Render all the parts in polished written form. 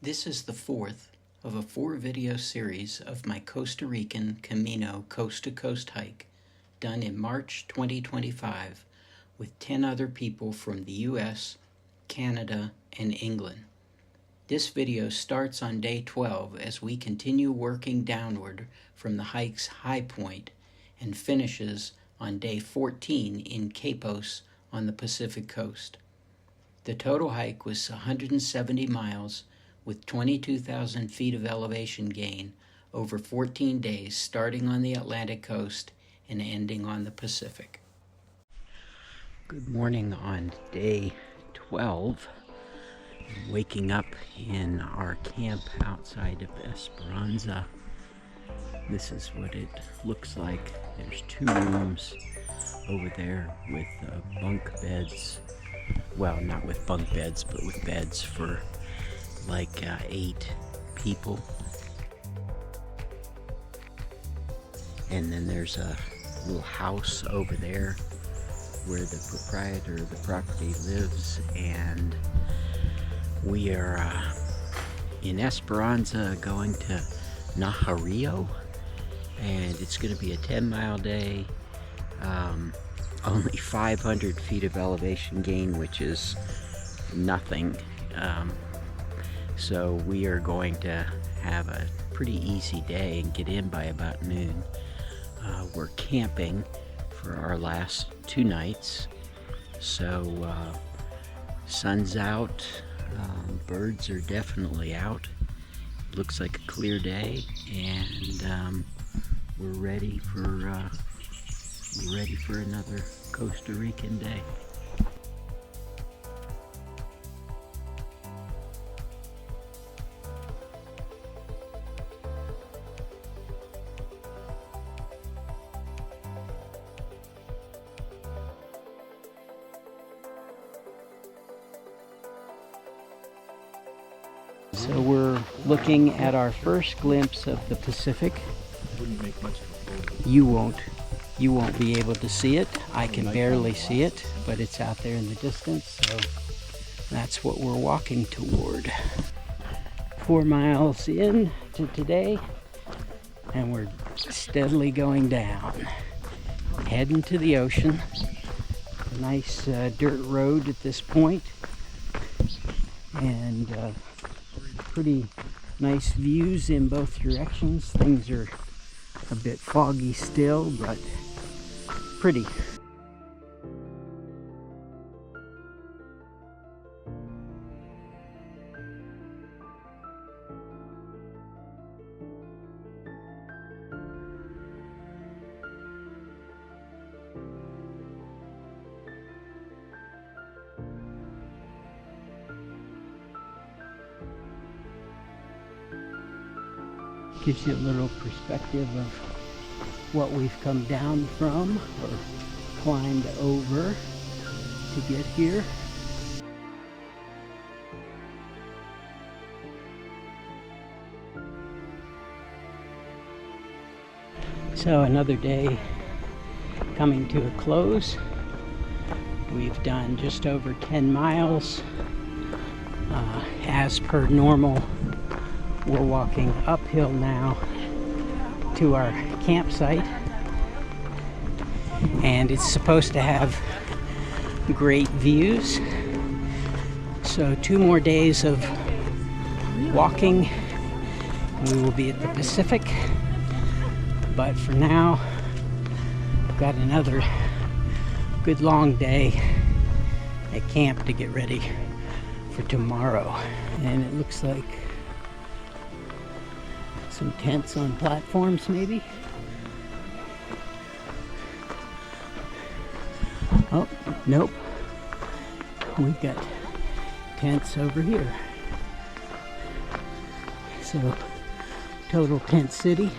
This is the fourth of a 4-video series of my Costa Rican Camino coast-to-coast hike done in March 2025 with 10 other people from the US, Canada, and England. This video starts on day 12 as we continue working downward from the hike's high point and finishes on day 14 in Quepos on the Pacific coast. The total hike was 170 miles with 22,000 feet of elevation gain over 14 days, starting on the Atlantic coast and ending on the Pacific. Good morning on day 12. I'm waking up in our camp outside of Esperanza. This is what it looks like. There's 2 rooms over there with bunk beds. Well, not with bunk beds, but with beds for like 8 people. And then there's a little house over there where the proprietor of the property lives, and we are in Esperanza going to Najarillo, and it's going to be a 10-mile day, only 500 feet of elevation gain, which is nothing. So we are going to have a pretty easy day and get in by about noon. We're camping for our last 2 nights. So sun's out, birds are definitely out. Looks like a clear day, and we're ready for another Costa Rican day. So we're looking at our first glimpse of the Pacific. You won't be able to see it. I can barely see it, but it's out there in the distance, so that's what we're walking toward. 4 miles in to today, and we're steadily going down, heading to the ocean. Nice dirt road at this point, and pretty nice views in both directions. Things are a bit foggy still, but pretty. Gives you a little perspective of what we've come down from or climbed over to get here. So another day coming to a close. We've done just over 10 miles. As per normal, we're walking uphill now to our campsite, and it's supposed to have great views. So 2 more days of walking, we will be at the Pacific. But for now, we've got another good long day at camp to get ready for tomorrow. And it looks like some tents on platforms, maybe. Oh, nope. We've got tents over here. So, total tent city.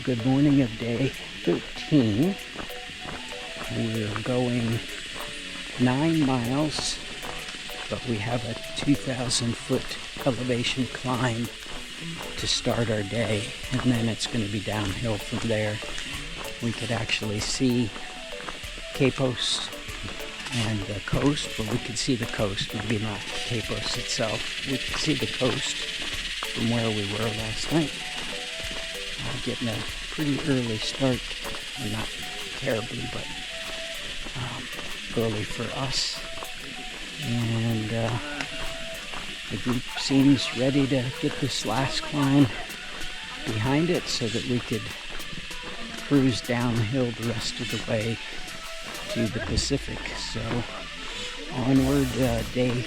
Good morning of day 13. We're going 9 miles, but we have a 2,000 foot elevation climb to start our day, and then it's going to be downhill from there. We could actually see Quepos and the coast, but we could see the coast, maybe not Quepos itself. We could see the coast from where we were last night. Getting a pretty early start, well, not terribly, but early for us. And the group seems ready to get this last climb behind it so that we could cruise downhill the rest of the way to the Pacific. So onward, day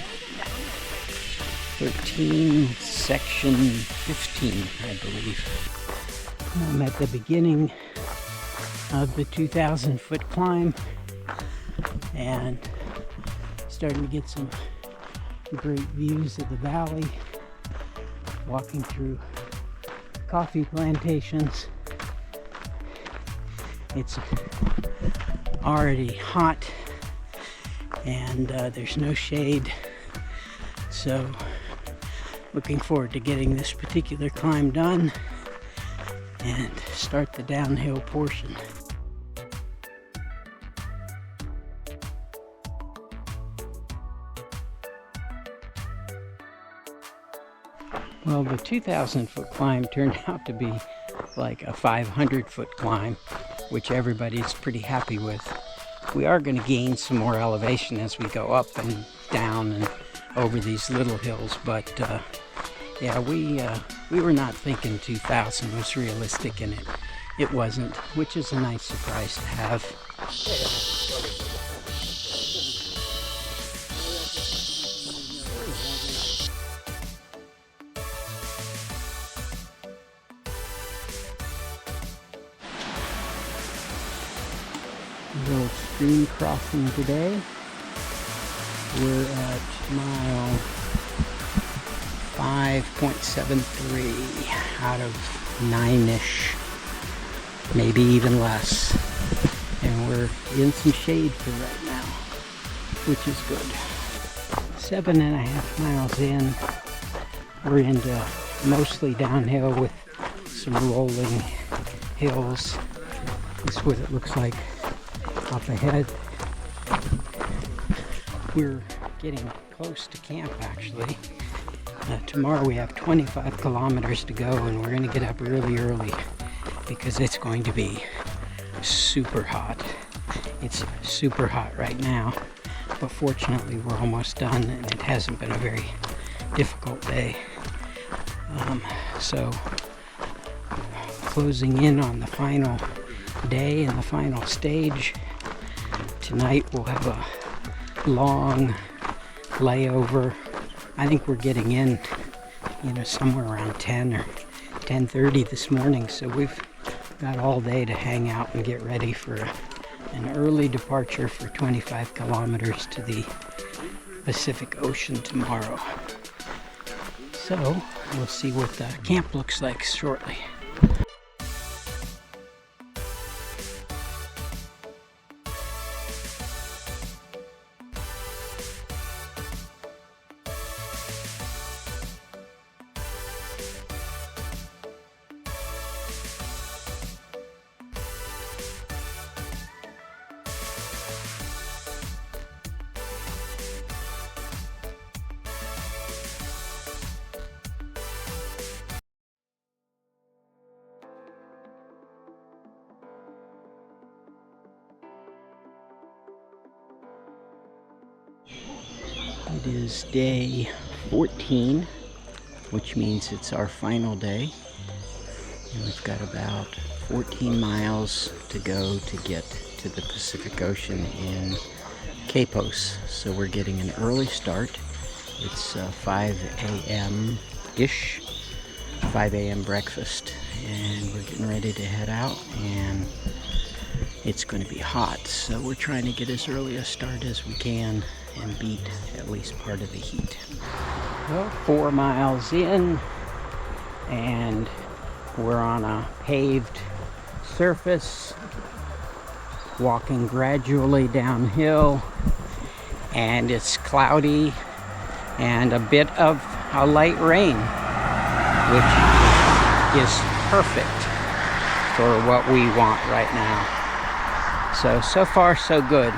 13, section 15, I believe. I'm at the beginning of the 2,000 foot climb and starting to get some great views of the valley, walking through coffee plantations. It's already hot and there's no shade, so looking forward to getting this particular climb done and start the downhill portion. Well, the 2,000 foot climb turned out to be like a 500 foot climb, which everybody's pretty happy with. We are going to gain some more elevation as we go up and down and over these little hills, but yeah, we were not thinking 2,000 was realistic, and it wasn't, which is a nice surprise to have. A little stream crossing today. We're at mile 5.73 out of 9-ish, maybe even less. And we're in some shade for right now, which is good. 7.5 miles in, we're into mostly downhill with some rolling hills. This is what it looks like up ahead. We're getting close to camp, actually. Tomorrow we have 25 kilometers to go, and we're going to get up really early because it's going to be super hot. It's super hot right now, but fortunately we're almost done, and it hasn't been a very difficult day. So closing in on the final day and the final stage. Tonight we'll have a long layover. I think we're getting in, somewhere around 10 or 10:30 this morning, so we've got all day to hang out and get ready for an early departure for 25 kilometers to the Pacific Ocean tomorrow. So we'll see what the camp looks like shortly. It is day 14, which means it's our final day. And we've got about 14 miles to go to get to the Pacific Ocean in Quepos. So we're getting an early start. It's 5 a.m.-ish, 5 a.m. breakfast. And we're getting ready to head out, and it's going to be hot. So we're trying to get as early a start as we can and beat at least part of the heat. Well, 4 miles in, and we're on a paved surface, walking gradually downhill, and it's cloudy and a bit of a light rain, which is perfect for what we want right now. So far so good.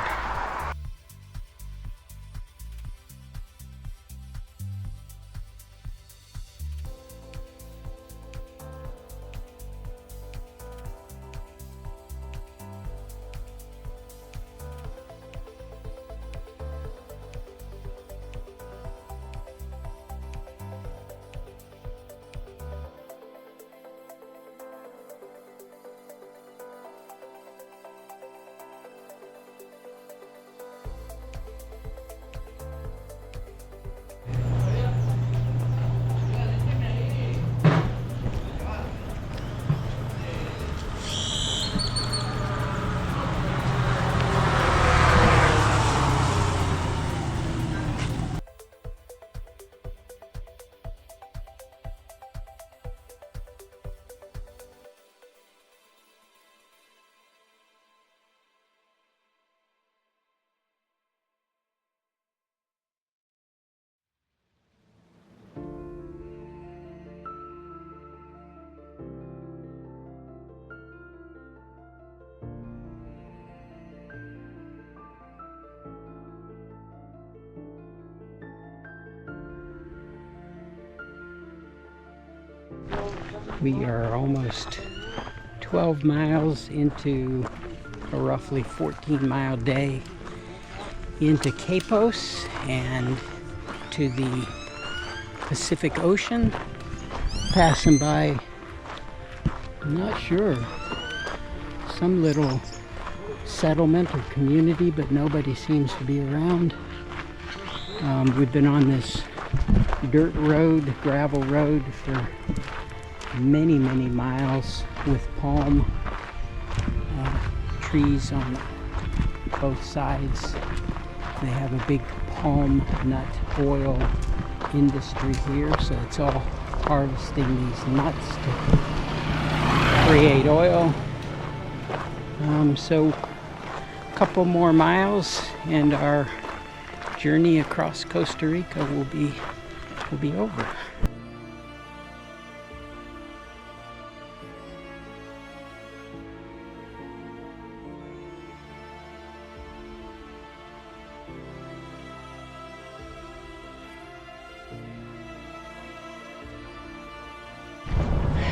We are almost 12 miles into a roughly 14-mile day into Quepos and to the Pacific Ocean, passing by, I'm not sure, some little settlement or community, but nobody seems to be around. We've been on this dirt road, gravel road for many miles with palm trees on both sides. They have a big palm nut oil industry here, so it's all harvesting these nuts to create oil. So a couple more miles and our journey across Costa Rica will be over.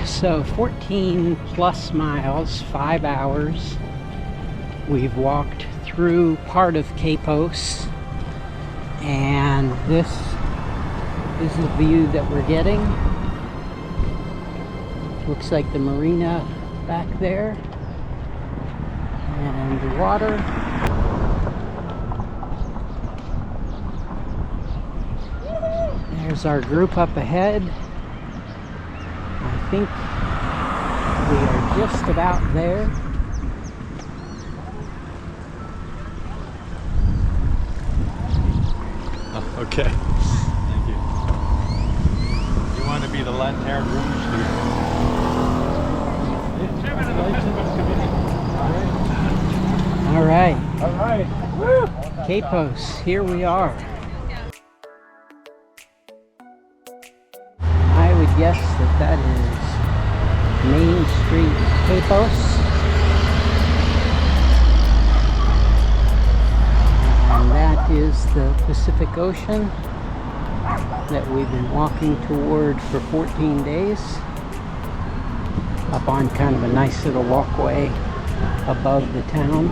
So 14 plus miles, 5 hours. We've walked through part of Quepos, and this is the view that we're getting. Looks like the marina back there, and the water. There's our group up ahead. I think we are just about there. Oh, okay. Thank you. You want to be the Lanterne Rouge here? All right. All right. Woo! Quepos, here we are. I would guess that is Main Street, Quepos. And that is the Pacific Ocean that we've been walking toward for 14 days. Up on kind of a nice little walkway above the town.